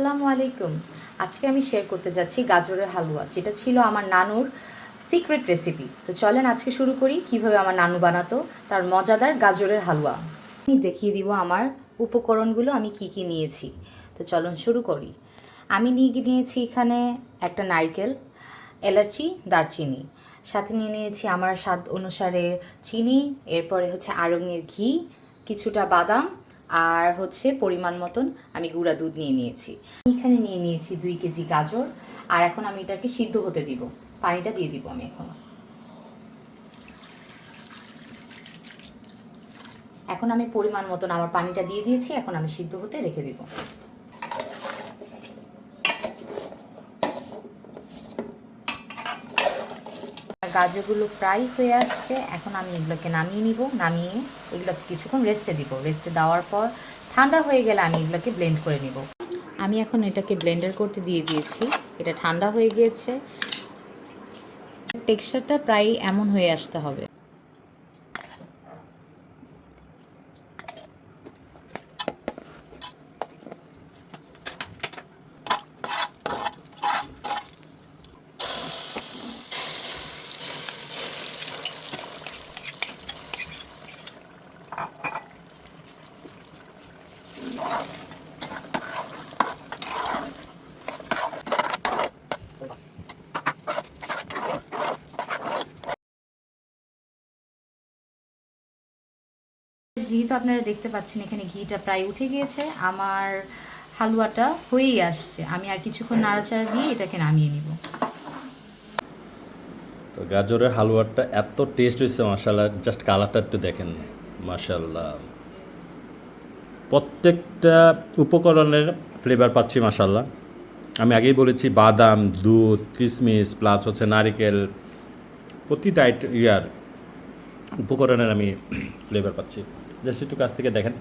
আসসালামু আলাইকুম। আজকে আমি শেয়ার করতে যাচ্ছি গাজরের হালুয়া, যেটা ছিল আমার নানুর সিক্রেট রেসিপি। তো চলেন আজকে শুরু করি কিভাবে আমার নানু বানাতো তার মজাদার গাজরের হালুয়া। আমি দেখিয়ে দিব আমার উপকরণগুলো আমি কি কি নিয়েছি। তো চলুন শুরু করি। আমি নিয়েছি এখানে একটা নারকেল, এলাচি, দারচিনি, সাথে নিয়েছি আমার স্বাদ অনুসারে চিনি, এরপরে আড়ঙের ঘি, কিছুটা বাদাম, আর পরিমাণ মতন আমি গুঁড়া দুধ নিয়েছি। এখানে নিয়েছি 2 কেজি গাজর। আর এখন আমি এটাকে সিদ্ধ হতে দিব। পানিটা দিয়ে দিব আমি এখন আমি পরিমাণ মতন আমার পানিটা দিয়ে দিয়েছি। এখন আমি সিদ্ধ হতে রেখে দিব। গাজরগুলো প্রায় হয়ে আসছে। এখন আমি এগুলোকে নামিয়ে নিব। নামিয়ে এগুলোকে কিছুক্ষণ রেস্টে দিব। রেস্টে দেওয়ার পর ঠান্ডা হয়ে গেলে আমি এগুলোকে ব্লেন্ড করে নিব। আমি এখন এটাকে ব্লেন্ডার করতে দিয়ে দিয়েছি। এটা ঠান্ডা হয়ে গিয়েছে। টেক্সচারটা প্রায় এমন হয়ে আসতে হবে। যেহেতু আপনারা দেখতে পাচ্ছেন এখানে ঘিটা প্রায় উঠে গিয়েছে, আমার হালুয়াটা হয়েই আসছে। আমি আর কিছুক্ষণ নাড়াচাড়া দিয়ে এটাকে নামিয়ে নিব। তো গাজরের হালুয়াটা এত টেস্ট হয়েছে মাশাআল্লাহ, জাস্ট কালারটা একটু দেখেন মাশাআল্লাহ। প্রত্যেকটা উপকরণের ফ্লেভার পাচ্ছি মাশাআল্লাহ। আমি আগেই বলেছি বাদাম, দুধ, কিশমিশ প্লাস নারিকেল, প্রতিটা উপকরণের আমি ফ্লেভার পাচ্ছি। জাস্ট একটু কাছ থেকে দেখেন।